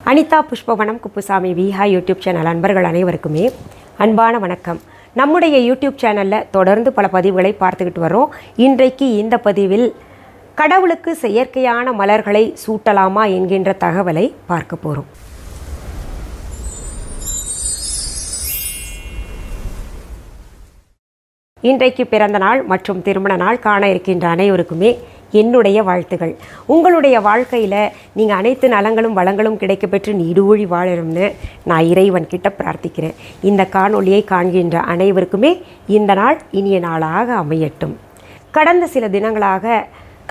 Anitha Pushpavanamkuppusamy Viha YouTube channel அன்பர்கள் அனைவருக்குமே அன்பான வணக்கம். நம்முடைய YouTube சேனலில் தொடர்ந்து பல பதிவுகளை பார்த்துக்கிட்டு வரோம். இன்றைக்கு இந்த பதிவில் கடவுளுக்கு செயற்கையான மலர்களை சூட்டலாமா என்கின்ற தகவலை பார்க்க போகிறோம். இன்றைக்கு பிறந்த நாள் மற்றும் திருமண நாள் காண இருக்கின்ற அனைவருக்குமே என்னுடைய வாழ்த்துகள். உங்களுடைய வாழ்க்கையில் நீங்கள் அனைத்து நலங்களும் வளங்களும் கிடைக்கப்பெற்று நீடூழி வாழணும்னு நான் இறைவன் கிட்ட பிரார்த்திக்கிறேன். இந்த காணொளியை காண்கின்ற அனைவருக்குமே இந்த நாள் இனிய நாளாக அமையட்டும். கடந்த சில தினங்களாக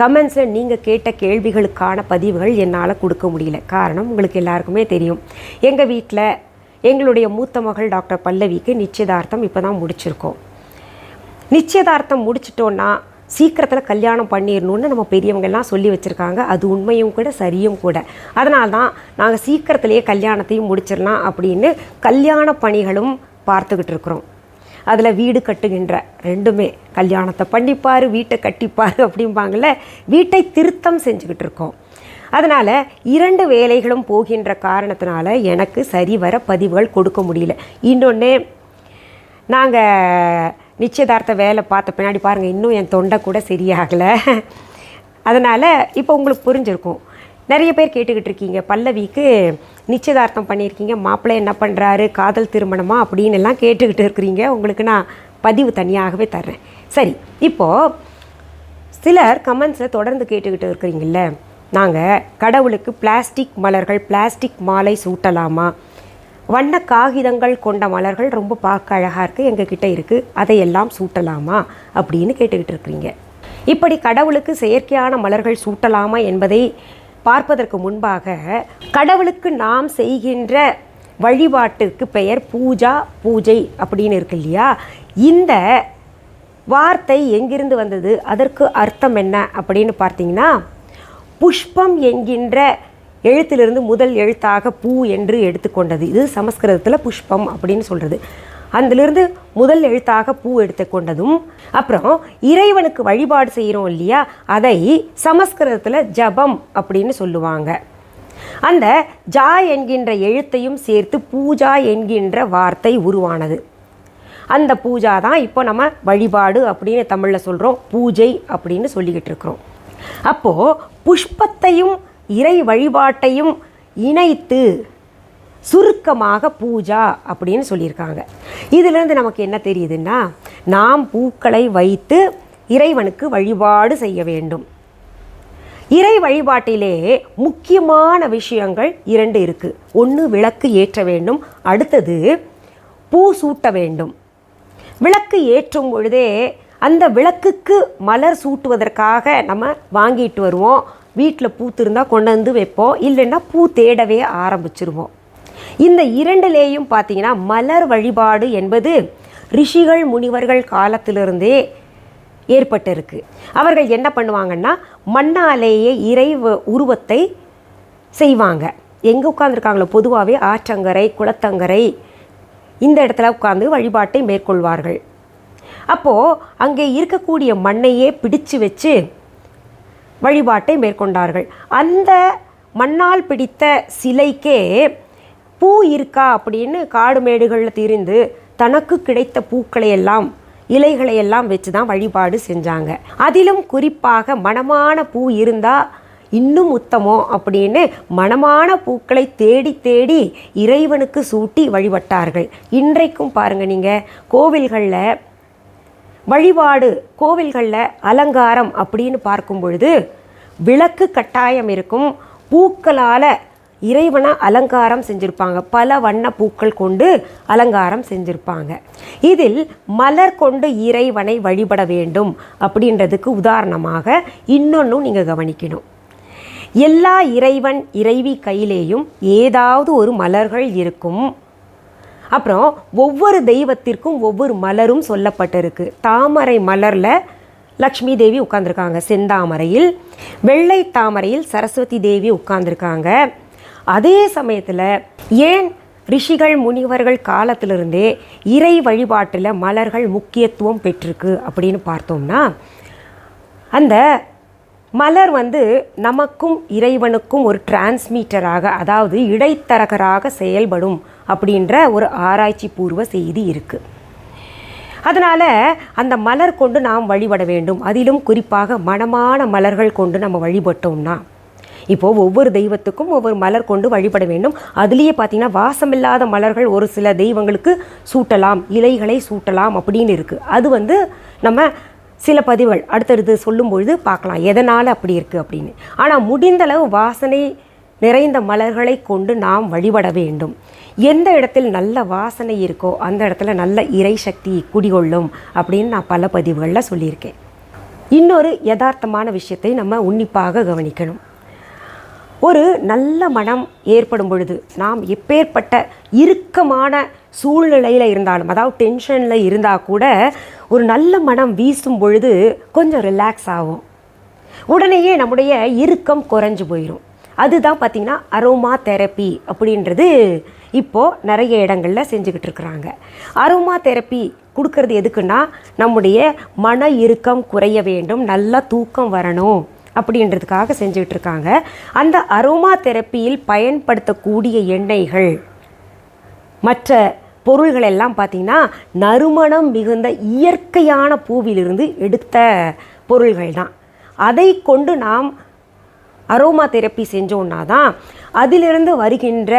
கமெண்ட்ஸில் நீங்கள் கேட்ட கேள்விகளுக்கான பதிவுகள் என்னால் கொடுக்க முடியல. காரணம் உங்களுக்கு எல்லாருக்குமே தெரியும். எங்கள் வீட்டில் எங்களுடைய மூத்த மகள் டாக்டர் பல்லவிக்கு நிச்சயதார்த்தம் இப்போ தான் முடிச்சிருக்கோம். நிச்சயதார்த்தம் முடிச்சிட்டோன்னா சீக்கிரத்தில் கல்யாணம் பண்ணிடணுன்னு நம்ம பெரியவங்கெல்லாம் சொல்லி வச்சுருக்காங்க. அது உண்மையும் கூட சரியும் கூட. அதனால தான் நாங்கள் சீக்கிரத்திலேயே கல்யாணத்தையும் முடிச்சிடலாம் அப்படின்னு கல்யாண பணிகளும் பார்த்துக்கிட்டு இருக்கிறோம். அதில் வீடு கட்டுகின்ற ரெண்டுமே கல்யாணத்தை பண்ணிப்பார் வீட்டை கட்டிப்பார் அப்படிம்பாங்கள்ல, வீட்டை திருத்தம் செஞ்சுக்கிட்டு இருக்கோம். அதனால் இரண்டு வேலைகளும் போகின்ற காரணத்தினால எனக்கு சரிவர பதிவுகள் கொடுக்க முடியல. இன்னொன்று, நாங்கள் நிச்சயதார்த்த வேலை பார்த்த பின்னாடி பாருங்கள், இன்னும் என் தொண்டை கூட சரியாகலை. அதனால் இப்போ உங்களுக்கு புரிஞ்சிருக்கும். நிறைய பேர் கேட்டுக்கிட்டு இருக்கீங்க, பல்லவிக்கு நிச்சயதார்த்தம் பண்ணியிருக்கீங்க, மாப்பிள்ளை என்ன பண்ணுறாரு, காதல் திருமணமா அப்படின்னு எல்லாம் கேட்டுக்கிட்டு இருக்கிறீங்க. உங்களுக்கு நான் பதிவு தனியாகவே தர்றேன். சரி, இப்போது சிலர் கமெண்ட்ஸில் தொடர்ந்து கேட்டுக்கிட்டு இருக்கிறீங்கள, நாங்கள் கடவுளுக்கு பிளாஸ்டிக் மலர்கள், பிளாஸ்டிக் மாலை சூட்டலாமா, வண்ண காகிதங்கள் கொண்ட மலர்கள் ரொம்ப பார்க்க அழகாக இருக்குது, எங்ககிட்ட இருக்குது, அதையெல்லாம் சூட்டலாமா அப்படின்னு கேட்டுக்கிட்டு இருக்கிறீங்க. இப்படி கடவுளுக்கு செயற்கையான மலர்கள் சூட்டலாமா என்பதை பார்ப்பதற்கு முன்பாக, கடவுளுக்கு நாம் செய்கின்ற வழிபாட்டுக்கு பெயர் பூஜா, பூஜை அப்படின்னு இருக்கு இல்லையா? இந்த வார்த்தை எங்கிருந்து வந்தது, அதற்கு அர்த்தம் என்ன அப்படின்னு பார்த்தீங்கன்னா, புஷ்பம் என்கின்ற எழுத்திலிருந்து முதல் எழுத்தாக பூ என்று எடுத்துக்கொண்டது. இது சமஸ்கிருதத்தில் புஷ்பம் அப்படின்னு சொல்கிறது. அதிலிருந்து முதல் எழுத்தாக பூ எடுத்துக்கொண்டதும், அப்புறம் இறைவனுக்கு வழிபாடு செய்கிறோம் இல்லையா, அதை சமஸ்கிருதத்தில் ஜபம் அப்படின்னு சொல்லுவாங்க. அந்த ஜா என்கின்ற எழுத்தையும் சேர்த்து பூஜா என்கின்ற வார்த்தை உருவானது. அந்த பூஜா தான் இப்போ நம்ம வழிபாடு அப்படின்னு தமிழில் சொல்கிறோம், பூஜை அப்படின்னு சொல்லிக்கிட்டு இருக்கிறோம். அப்போது புஷ்பத்தையும் இறை வழிபாட்டையும் இணைத்து சுருக்கமாக பூஜா அப்படின்னு சொல்லியிருக்காங்க. இதிலிருந்து நமக்கு என்ன தெரியுதுன்னா, நாம் பூக்களை வைத்து இறைவனுக்கு வழிபாடு செய்ய வேண்டும். இறை வழிபாட்டிலே முக்கியமான விஷயங்கள் இரண்டு இருக்குது. ஒன்று, விளக்கு ஏற்ற வேண்டும். அடுத்தது, பூ சூட்ட வேண்டும். விளக்கு ஏற்றும் பொழுதே அந்த விளக்குக்கு மலர் சூட்டுவதற்காக நம்ம வாங்கிட்டு வருவோம். வீட்டில் பூத்திருந்தால் கொண்டு வந்து வைப்போம், இல்லைன்னா பூ தேடவே ஆரம்பிச்சிருவோம். இந்த இரண்டிலேயும் பார்த்தீங்கன்னா மலர் வழிபாடு என்பது ரிஷிகள் முனிவர்கள் காலத்திலிருந்தே ஏற்பட்டிருக்கு. அவர்கள் என்ன பண்ணுவாங்கன்னா, மண்ணாலேயே இறை உருவத்தை செய்வாங்க. எங்கே உட்காந்துருக்காங்களோ, பொதுவாகவே ஆற்றங்கரை, குளத்தங்கரை, இந்த இடத்துல உட்காந்து வழிபாட்டை மேற்கொள்வார்கள். அப்போது அங்கே இருக்கக்கூடிய மண்ணையே பிடிச்சு வச்சு வழிபாட்டை மேற்கொண்டார்கள். அந்த மண்ணால் பிடித்த சிலைக்கே பூ இருக்கா அப்படின்னு காடு மேடுகளில் திரிந்து தனக்கு கிடைத்த பூக்களை எல்லாம், இலைகளை எல்லாம் வச்சு தான் வழிபாடு செஞ்சாங்க. அதிலும் குறிப்பாக மணமான பூ இருந்தால் இன்னும் உத்தமம் அப்படின்னு மணமான பூக்களை தேடி தேடி இறைவனுக்கு சூட்டி வழிபட்டார்கள். இன்றைக்கும் பாருங்கள், நீங்கள் கோவில்களில் வழிபாடு, கோவில்களில் அலங்காரம் அப்படின்னு பார்க்கும் பொழுது விளக்கு கட்டாயம் இருக்கும். பூக்களால் இறைவனை அலங்காரம் செஞ்சுருப்பாங்க. பல வண்ண பூக்கள் கொண்டு அலங்காரம் செஞ்சுருப்பாங்க. இதில் மலர் கொண்டு இறைவனை வழிபட வேண்டும் அப்படின்றதுக்கு உதாரணமாக இன்னொன்றும் நீங்கள் கவனிக்கணும். எல்லா இறைவன் இறைவி கையிலேயும் ஏதாவது ஒரு மலர்கள் இருக்கும். அப்புறம் ஒவ்வொரு தெய்வத்திற்கும் ஒவ்வொரு மலரும் சொல்லப்பட்டிருக்கு. தாமரை மலரில் லக்ஷ்மி தேவி உட்கார்ந்துருக்காங்க, செந்தாமரையில். வெள்ளை தாமரையில் சரஸ்வதி தேவி உட்கார்ந்துருக்காங்க. அதே சமயத்தில் ஏன் ரிஷிகள் முனிவர்கள் காலத்திலிருந்தே இறை வழிபாட்டில் மலர்கள் முக்கியத்துவம் பெற்றிருக்கு அப்படின்னு பார்த்தோம்னா, அந்த மலர் வந்து நமக்கும் இறைவனுக்கும் ஒரு டிரான்ஸ்மீட்டராக, அதாவது இடைத்தரகராக செயல்படும் அப்படின்ற ஒரு ஆராய்ச்சி பூர்வ செய்தி இருக்குது. அதனால் அந்த மலர் கொண்டு நாம் வழிபட வேண்டும். அதிலும் குறிப்பாக மணமான மலர்கள் கொண்டு நம்ம வழிபட்டோம்னா, இப்போது ஒவ்வொரு தெய்வத்துக்கும் ஒவ்வொரு மலர் கொண்டு வழிபட வேண்டும். அதுலேயே பார்த்திங்கன்னா வாசமில்லாத மலர்கள் ஒரு சில தெய்வங்களுக்கு சூட்டலாம், இலைகளை சூட்டலாம் அப்படின்னு இருக்குது. அது வந்து நம்ம சில பதிவுகள் அடுத்தடுத்து சொல்லும்பொழுது பார்க்கலாம் எதனால் அப்படி இருக்குது அப்படின்னு. ஆனால் முடிந்தளவு வாசனை நிறைந்த மலர்களை கொண்டு நாம் வழிபட வேண்டும். எந்த இடத்தில் நல்ல வாசனை இருக்கோ அந்த இடத்துல நல்ல இறை சக்தி குடிகொள்ளும் அப்படின்னு நான் பல பதிவுகளில் சொல்லியிருக்கேன். இன்னொரு யதார்த்தமான விஷயத்தை நம்ம உன்னிப்பாக கவனிக்கணும். ஒரு நல்ல மனம் ஏற்படும் பொழுது நாம் எப்பேற்பட்ட இறுக்கமான சூழ்நிலையில் இருந்தாலும், அதாவது டென்ஷனில் இருந்தால் கூட ஒரு நல்ல மனம் வீசும் பொழுது கொஞ்சம் ரிலாக்ஸ் ஆகும். உடனேயே நம்முடைய இறுக்கம் குறைஞ்சி போயிடும். அதுதான் பார்த்திங்கன்னா அரோமா தெரப்பி அப்படின்றது இப்போது நிறைய இடங்களில் செஞ்சுக்கிட்டு இருக்கிறாங்க. அரோமா தெரப்பி கொடுக்கறது எதுக்குன்னா, நம்முடைய மன இறுக்கம் குறைய வேண்டும், நல்லா தூக்கம் வரணும் அப்படின்றதுக்காக செஞ்சுக்கிட்டு இருக்காங்க. அந்த அரோமா தெரப்பியில் பயன்படுத்தக்கூடிய எண்ணெய்கள் மற்ற பொருள்கள் எல்லாம் பார்த்திங்கன்னா நறுமணம் மிகுந்த இயற்கையான பூவிலிருந்து எடுத்த பொருள்கள் தான். அதை கொண்டு நாம் அரோமா தெரப்பி செஞ்சோன்னா தான் அதிலிருந்து வருகின்ற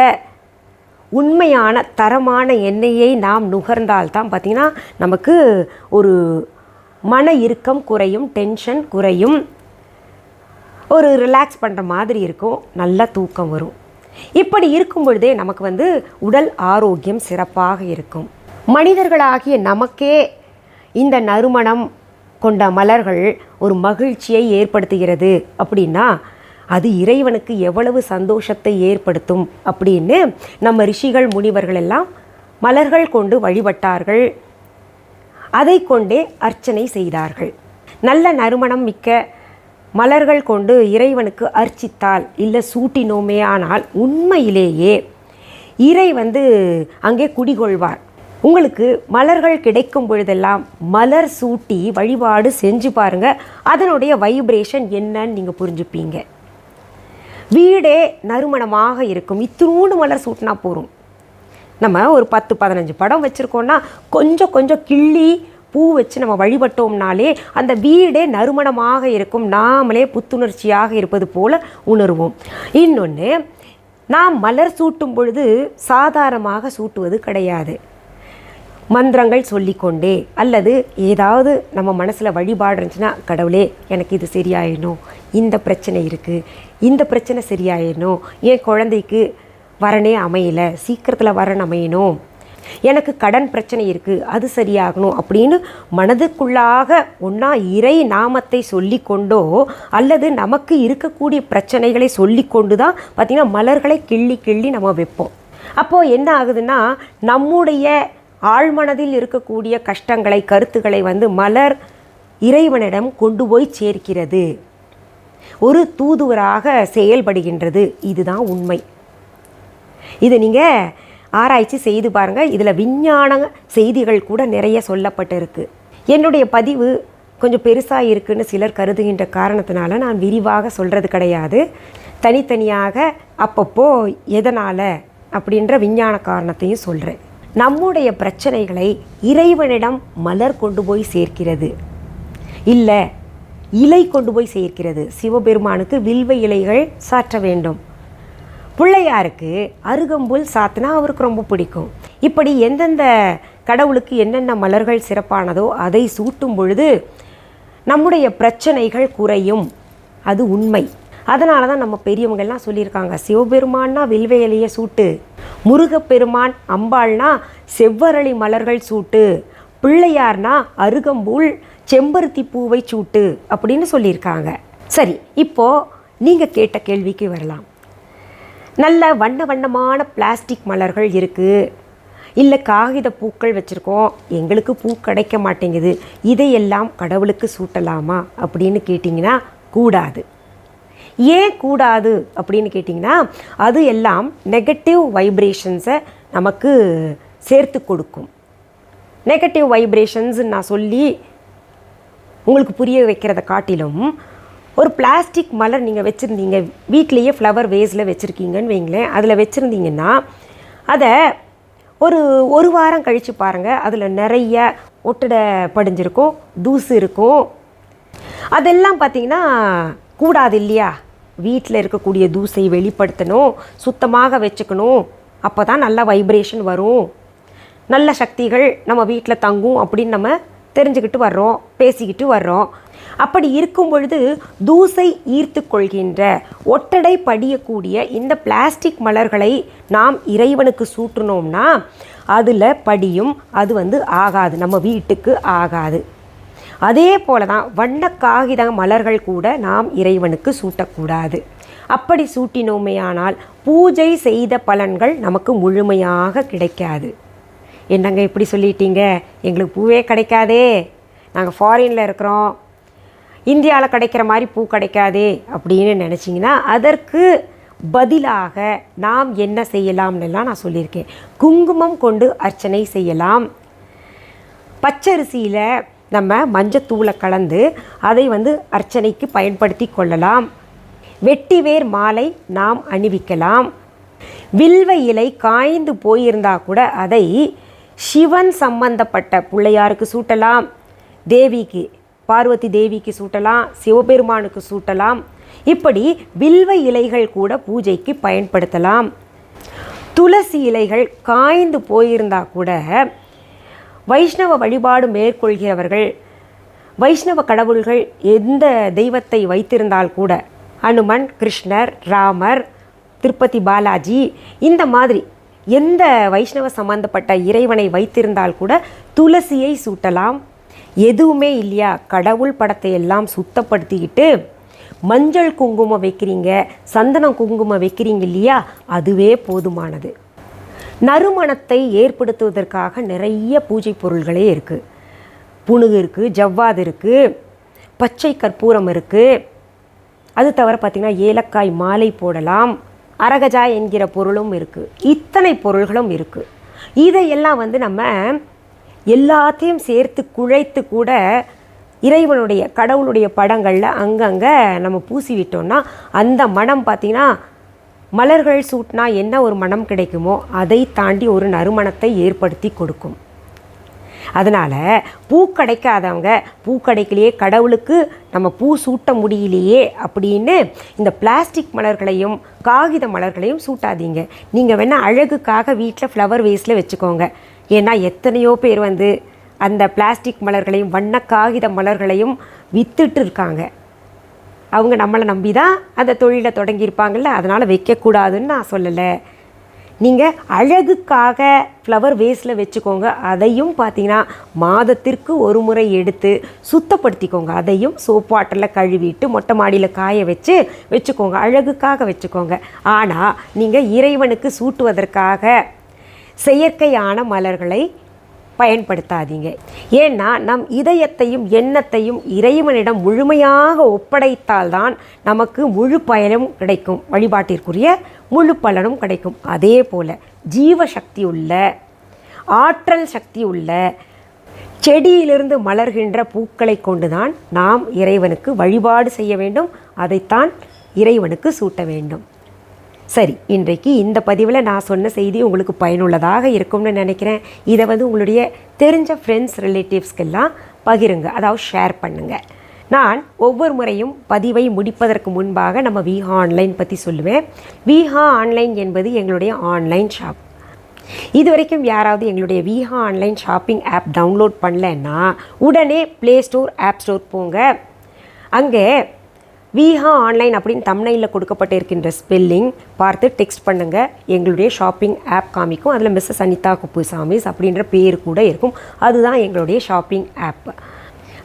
உண்மையான தரமான எண்ணெயை நாம் நுகர்ந்தால்தான் பார்த்திங்கன்னா நமக்கு ஒரு மன இறுக்கம் குறையும், டென்ஷன் குறையும், ஒரு ரிலாக்ஸ் பண்ணுற மாதிரி இருக்கும், நல்ல தூக்கம் வரும். இப்படி இருக்கும் பொழுதே நமக்கு வந்து உடல் ஆரோக்கியம் சிறப்பாக இருக்கும். மனிதர்களாகிய நமக்கே இந்த நறுமணம் கொண்ட மலர்கள் ஒரு மகிழ்ச்சியை ஏற்படுத்துகிறது அப்படின்னா அது இறைவனுக்கு எவ்வளவு சந்தோஷத்தை ஏற்படுத்தும் அப்படின்னு நம்ம ரிஷிகள் முனிவர்கள் எல்லாம் மலர்கள் கொண்டு வழிபட்டார்கள். அதை கொண்டே அர்ச்சனை செய்தார்கள். நல்ல நறுமணம் மிக்க மலர்கள் கொண்டு இறைவனுக்கு அர்ச்சித்தால் இல்லை சூட்டினோமே ஆனால் உண்மையிலேயே இறை வந்து அங்கே குடிகொள்வார். உங்களுக்கு மலர்கள் கிடைக்கும் பொழுதெல்லாம் மலர் சூட்டி வழிபாடு செஞ்சு பாருங்கள், அதனுடைய வைப்ரேஷன் என்னன்னு நீங்கள் புரிஞ்சுப்பீங்க. வீடே நறுமணமாக இருக்கும். இத்தினூண்டு மலர் சூட்டினா போகும். நம்ம ஒரு 10-15 படம் வச்சுருக்கோன்னா கொஞ்சம் கொஞ்சம் கிள்ளி பூ வச்சு நம்ம வழிபட்டோம்னாலே அந்த வீடே நறுமணமாக இருக்கும், நாமளே புத்துணர்ச்சியாக இருப்பது போல உணர்வோம். இன்னொன்று, நாம் மலர் சூட்டும் பொழுது சாதாரணமாக சூட்டுவது கிடையாது. மந்திரங்கள் சொல்லிக்கொண்டே அல்லது ஏதாவது நம்ம மனசில் வழிபாடு இருந்துச்சுன்னா, கடவுளே எனக்கு இது சரியாயிடணும், இந்த பிரச்சனை இருக்குது, இந்த பிரச்சனை சரியாயிடணும், என் குழந்தைக்கு வரனே அமையலை, சீக்கிரத்தில் வரன் அமையணும், எனக்கு கடன் பிரச்சனை இருக்குது அது சரியாகணும் அப்படின்னு மனதுக்குள்ளாக ஒன்றா இறை நாமத்தை சொல்லி கொண்டோ அல்லது நமக்கு இருக்கக்கூடிய பிரச்சனைகளை சொல்லி கொண்டு தான் பார்த்திங்கன்னா மலர்களை கிள்ளி கிள்ளி நம்ம வைப்போம். அப்போது என்ன ஆகுதுன்னா, நம்முடைய ஆழ்மனதில் இருக்கக்கூடிய கஷ்டங்களை கருத்துக்களை வந்து மலர் இறைவனிடம் கொண்டு போய் சேர்க்கிறது, ஒரு தூதுவராக செயல்படுகின்றது. இதுதான் உண்மை. இது நீங்கள் ஆராய்ச்சி செய்து பாருங்கள். இதில் விஞ்ஞான செய்திகள் கூட நிறைய சொல்லப்பட்டிருக்கு. என்னுடைய பதிவு கொஞ்சம் பெருசாக இருக்குன்னு சிலர் கருதுகின்ற காரணத்தினால நான் விரிவாக சொல்கிறது கிடையாது. தனித்தனியாக அப்பப்போ எதனால் அப்படின்ற விஞ்ஞான காரணத்தையும் சொல்கிறேன். நம்முடைய பிரச்சனைகளை இறைவனிடம் மலர் கொண்டு போய் சேர்க்கிறது, இல்லை இலை கொண்டு போய் சேர்க்கிறது. சிவபெருமானுக்கு வில்வ இலைகள் சாற்ற வேண்டும், பிள்ளையாருக்கு அருகம்புல் சாத்தினா அவருக்கு ரொம்ப பிடிக்கும். இப்படி எந்தெந்த கடவுளுக்கு என்னென்ன மலர்கள் சிறப்பானதோ அதை சூட்டும் பொழுது நம்முடைய பிரச்சனைகள் குறையும். அது உண்மை. அதனால தான் நம்ம பெரியவங்கள்லாம் சொல்லியிருக்காங்க, சிவபெருமான்னா வில்வ இலையை சூட்டு, முருகப்பெருமான் அம்பாள்னா செவ்வரளி மலர்கள் சூட்டு, பிள்ளையார்னா அருகம்புல் செம்பருத்தி பூவை சூட்டு அப்படின்னு சொல்லியிருக்காங்க. சரி, இப்போது நீங்கள் கேட்ட கேள்விக்கு வரலாம். நல்ல வண்ண வண்ணமான பிளாஸ்டிக் மலர்கள் இருக்குது, இல்லை காகித பூக்கள் வச்சுருக்கோம், எங்களுக்கு பூ கிடைக்க மாட்டேங்குது, இதையெல்லாம் கடவுளுக்கு சூட்டலாமா அப்படின்னு கேட்டிங்கன்னா கூடாது. ஏன் கூடாது அப்படின்னு கேட்டிங்கன்னா, அது எல்லாம் நெகட்டிவ் வைப்ரேஷன்ஸை நமக்கு சேர்த்து கொடுக்கும். நெகட்டிவ் வைப்ரேஷன்ஸ் நான் சொல்லி உங்களுக்கு புரிய வைக்கிறத காட்டிலும் ஒரு பிளாஸ்டிக் மலர் நீங்கள் வச்சுருந்தீங்க, வீட்லேயே ஃப்ளவர் வேஸில் வச்சுருக்கீங்கன்னு வைங்களேன், அதில் வச்சுருந்தீங்கன்னா அதை ஒரு வாரம் கழித்து பாருங்கள், அதில் நிறைய ஒட்டடை படிஞ்சிருக்கும், தூசு இருக்கும். அதெல்லாம் பார்த்திங்கன்னா கூடாது இல்லையா? வீட்டில் இருக்கக்கூடிய தூசை வெளிப்படுத்தணும், சுத்தமாக வச்சுக்கணும். அப்போ தான் நல்ல வைப்ரேஷன் வரும், நல்ல சக்திகள் நம்ம வீட்டில் தங்கும் அப்படின்னு நம்ம தெரிஞ்சுக்கிட்டு வர்றோம், பேசிக்கிட்டு வர்றோம். அப்படி இருக்கும் பொழுது தூசை ஈர்த்து கொள்கின்ற, ஒட்டடை படியக்கூடிய இந்த பிளாஸ்டிக் மலர்களை நாம் இறைவனுக்கு சூட்டினோம்னா அதில் படியும், அது ஆகாது, நம்ம வீட்டுக்கு ஆகாது. அதே போல தான் வண்ண காகித மலர்கள் கூட நாம் இறைவனுக்கு சூட்டக்கூடாது. அப்படி சூட்டினோமேயானால் பூஜை செய்த பலன்கள் நமக்கு முழுமையாக கிடைக்காது. என்னங்க இப்படி சொல்லிட்டீங்க, எங்களுக்கு பூவே கிடைக்காதே, நாங்கள் ஃபாரினில் இருக்கிறோம், இந்தியாவில் கிடைக்கிற மாதிரி பூ கிடைக்காதே அப்படின்னு நினச்சிங்கன்னா அதற்கு பதிலாக நாம் என்ன செய்யலாம்னுலாம் நான் சொல்லியிருக்கேன். குங்குமம் கொண்டு அர்ச்சனை செய்யலாம். பச்சரிசியில் நம்ம மஞ்சத்தூளை கலந்து அதை அர்ச்சனைக்கு பயன்படுத்தி கொள்ளலாம். வெட்டிவேர் மாலை நாம் அணிவிக்கலாம். வில்வ இலை காய்ந்து போயிருந்தால் கூட அதை சிவன் சம்பந்தப்பட்ட பிள்ளையாருக்கு சூட்டலாம், தேவிக்கு பார்வதி தேவிக்கு சூட்டலாம், சிவபெருமானுக்கு சூட்டலாம். இப்படி வில்வ இலைகள் கூட பூஜைக்கு பயன்படுத்தலாம். துளசி இலைகள் காய்ந்து போயிருந்தால் கூட வைஷ்ணவ வழிபாடு மேற்கொள்கிறவர்கள், வைஷ்ணவ கடவுள்கள் எந்த தெய்வத்தை வைத்திருந்தால் கூட, அனுமன், கிருஷ்ணர், ராமர், திருப்பதி பாலாஜி, இந்த மாதிரி எந்த வைஷ்ணவ சம்பந்தப்பட்ட இறைவனை வைத்திருந்தால் கூட துளசியை சூட்டலாம். எதுவுமே இல்லையா, கடவுள் படத்தை எல்லாம் சுத்தப்படுத்திக்கிட்டு மஞ்சள் குங்குமம் வைக்கிறீங்க, சந்தனம் குங்குமம் வைக்கிறீங்க இல்லையா, அதுவே போதுமானது. நறுமணத்தை ஏற்படுத்துவதற்காக நிறைய பூஜை பொருள்களே இருக்குது. புணுகு இருக்குது, ஜவ்வாது இருக்குது, பச்சை கற்பூரம் இருக்குது. அது தவிர பார்த்திங்கன்னா ஏலக்காய் மாலை போடலாம், அரகஜா என்கிற பொருளும் இருக்குது. இத்தனை பொருள்களும் இருக்குது. இதையெல்லாம் நம்ம எல்லாத்தையும் சேர்த்து குழைத்து கூட இறைவனுடைய கடவுளுடைய படங்களில் அங்கங்கே நம்ம பூசி விட்டோம்னா அந்த மனம் பார்த்திங்கன்னா மலர்கள் சூட்டினா என்ன ஒரு மனம் கிடைக்குமோ அதை தாண்டி ஒரு நறுமணத்தை ஏற்படுத்தி கொடுக்கும். அதனால் பூ கிடைக்காதவங்க, பூ கிடைக்கலையே, கடவுளுக்கு நம்ம பூ சூட்ட முடியலையே அப்படின்னு இந்த பிளாஸ்டிக் மலர்களையும் காகித மலர்களையும் சூட்டாதீங்க. நீங்கள் வேணால் அழகுக்காக வீட்டில் ஃப்ளவர் வேஸில் வச்சுக்கோங்க. ஏன்னா எத்தனையோ பேர் அந்த பிளாஸ்டிக் மலர்களையும் வண்ண காகித மலர்களையும் விற்றுட்டு இருக்காங்க. அவங்க நம்மளை நம்பி தான் அந்த தொழிலை தொடங்கியிருப்பாங்கள்ல, அதனால் வைக்கக்கூடாதுன்னு நான் சொல்லலை. நீங்கள் அழகுக்காக ஃப்ளவர் வேஸில் வச்சுக்கோங்க. அதையும் பார்த்தீங்கன்னா மாதத்திற்கு ஒரு முறை எடுத்து சுத்தப்படுத்திக்கோங்க. அதையும் சோப் வாட்டரில் கழுவிட்டு மொட்டை மாடியில் காய வச்சுக்கோங்க. அழகுக்காக வச்சுக்கோங்க. ஆனால் நீங்கள் இறைவனுக்கு சூட்டுவதற்காக செயற்கையான மலர்களை பயன்படுத்தாதீங்க. ஏன்னா நம் இதயத்தையும் எண்ணத்தையும் இறைவனிடம் முழுமையாக ஒப்படைத்தால்தான் நமக்கு முழு பயனும் கிடைக்கும், வழிபாட்டிற்குரிய முழு பலனும் கிடைக்கும். அதே போல் ஜீவசக்தி உள்ள, ஆற்றல் சக்தி உள்ள செடியிலிருந்து மலர்கின்ற பூக்களை கொண்டுதான் நாம் இறைவனுக்கு வழிபாடு செய்ய வேண்டும். அதைத்தான் இறைவனுக்கு சூட்ட வேண்டும். சரி, இன்றைக்கு இந்த பதிவில் நான் சொன்ன செய்தி உங்களுக்கு பயனுள்ளதாக இருக்கும்னு நினைக்கிறேன். இதை உங்களுடைய தெரிஞ்ச ஃப்ரெண்ட்ஸ், ரிலேட்டிவ்ஸ்க்கெல்லாம் பகிருங்க, அதாவது ஷேர் பண்ணுங்கள். நான் ஒவ்வொரு முறையும் பதிவை முடிப்பதற்கு முன்பாக நம்ம விஹா ஆன்லைன் பற்றி சொல்லுவேன். விஹா ஆன்லைன் என்பது எங்களுடைய ஆன்லைன் ஷாப். இது வரைக்கும் யாராவது எங்களுடைய Viha online shopping app download பண்ணலைன்னா உடனே ப்ளே ஸ்டோர், ஆப் ஸ்டோர் போங்க. அங்கே விஹா ஆன்லைன் அப்படின்னு தம்ப்நெயிலில் கொடுக்கப்பட்டிருக்கின்ற ஸ்பெல்லிங் பார்த்து டெக்ஸ்ட் பண்ணுங்கள். எங்களுடைய ஷாப்பிங் ஆப் காமிக்கும். அதில் மிஸ்ஸஸ் அனிதா குப்புசாமிஸ் அப்படின்ற பேர் கூட இருக்கும். அதுதான் எங்களுடைய ஷாப்பிங் ஆப்.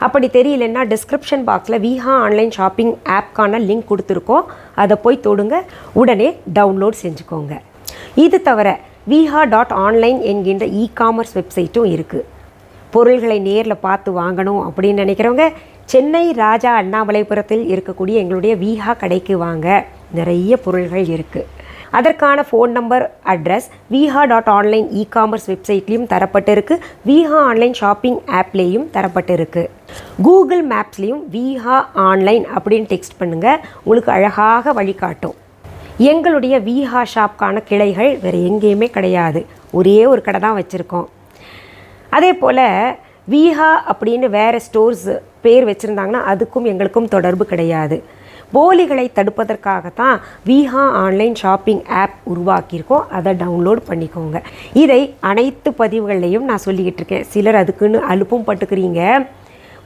அப்படி தெரியலன்னா டிஸ்கிரிப்ஷன் பாக்ஸில் விஹா ஆன்லைன் ஷாப்பிங் ஆப்க்கான லிங்க் கொடுத்துருக்கோம். அதை போய் தொடுங்க, உடனே டவுன்லோட் செஞ்சுக்கோங்க. இது தவிர viha.online என்கின்ற இ-காமர்ஸ் வெப்சைட்டும் இருக்குது. பொருள்களை நேரில் பார்த்து வாங்கணும் அப்படின்னு நினைக்கிறவங்க சென்னை ராஜா அண்ணாமலைபுரத்தில் இருக்கக்கூடிய எங்களுடைய விஹா கடைக்கு வாங்க. நிறைய பொருள்கள் இருக்குது. அதற்கான phone number, address viha.online e-commerce வெப்சைட்லேயும் தரப்பட்டிருக்கு. விஹா ஆன்லைன் ஷாப்பிங் ஆப்லேயும் தரப்பட்டிருக்கு. கூகுள் மேப்ஸ்லேயும் விஹா ஆன்லைன் அப்படின்னு டெக்ஸ்ட் பண்ணுங்கள், உங்களுக்கு அழகாக வழிகாட்டும். எங்களுடைய விஹா ஷாப்கான கிளைகள் வேறு எங்கேயுமே கிடையாது, ஒரே ஒரு கடை தான் வச்சுருக்கோம். அதே போல் விஹா அப்படின்னு வேறு ஸ்டோர்ஸ் பேர் வச்சுருந்தாங்கன்னா அதுக்கும் எங்களுக்கும் தொடர்பு கிடையாது. போலிகளை தடுப்பதற்காகத்தான் விஹா ஆன்லைன் ஷாப்பிங் ஆப் உருவாக்கியிருக்கோம். அதை டவுன்லோட் பண்ணிக்கோங்க. இதை அனைத்து பதிவுகள்லையும் நான் சொல்லிக்கிட்டு இருக்கேன். சிலர் அதுக்குன்னு அலுப்பும் பட்டுக்கிறீங்க.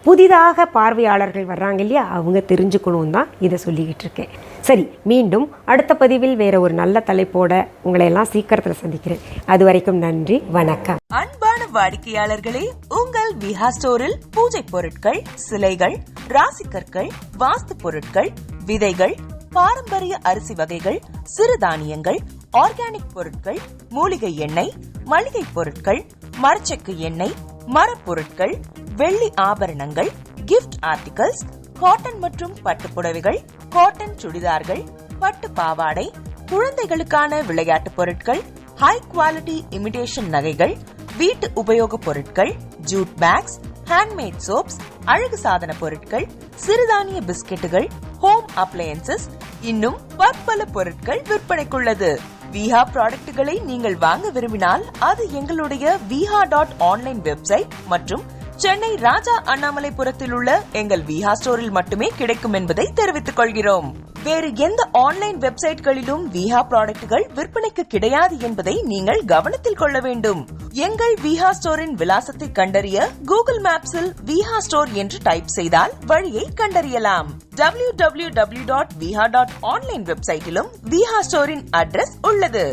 புதிதாக பார்வையாளர்கள் வர்றாங்க இல்லையா, அவங்க தெரிஞ்சுக்கணும் தான் இதை சொல்லிக்கிட்டு இருக்கேன். சரி, மீண்டும் அடுத்த பதிவில் வேறு ஒரு நல்ல தலைப்போட உங்களை எல்லாம் சீக்கிரத்தில் சந்திக்கிறேன். அது வரைக்கும் நன்றி, வணக்கம். அன்பான வாடிக்கையாளர்களே, உங்கள் விஹா ஸ்டோரில் பூஜை பொருட்கள், சிலைகள், ராசிக்கற்கள், வாஸ்து பொருட்கள், விதைகள், பாரம்பரிய அரிசி வகைகள், சிறுதானியங்கள், ஆர்கானிக் பொருட்கள், மூலிகை எண்ணெய், மளிகை பொருட்கள், மரச்செக்கு எண்ணெய், மரப்பொருட்கள், வெள்ளி ஆபரணங்கள், கிஃப்ட் ஆர்டிகல்ஸ், காட்டன் மற்றும் பட்டு புடவைகள், காட்டன் சுடிதார்கள், பட்டு பாவாடை, குழந்தைகளுக்கான விளையாட்டு பொருட்கள், ஹை குவாலிட்டி இமிடேஷன் நகைகள், வீட்டு உபயோக பொருட்கள், ஜூட் பேக்ஸ், ஹேண்ட்மேட் சோப்ஸ், அழகு சாதன பொருட்கள், சிறுதானிய பிஸ்கெட்டுகள், ஹோம் அப்ளையன்சஸ், இன்னும் பற்பல பொருட்கள் விற்பனைக்குள்ளது. விஹா ப்ராடக்ட்களை நீங்கள் வாங்க விரும்பினால் அது எங்களுடைய viha.online வெப்சைட் மற்றும் சென்னை ராஜா அண்ணாமலைபுரத்தில் உள்ள எங்கள் விஹா ஸ்டோரில் மட்டுமே கிடைக்கும் என்பதை தெரிவித்துக் கொள்கிறோம். வேறு எந்த ஆன்லைன் வெப்சைட்களிலும் விஹா ப்ராடக்ட்கள் விற்பனைக்கு கிடையாது என்பதை நீங்கள் கவனத்தில் கொள்ள வேண்டும். எங்கள் விஹா ஸ்டோரின் விலாசத்தை கண்டறிய கூகுள் மேப்ஸில் விஹா ஸ்டோர் என்று டைப் செய்தால் வழியை கண்டறியலாம். www.viha.online வெப்சைட்டிலும் விஹா ஸ்டோரின் அட்ரஸ் உள்ளது.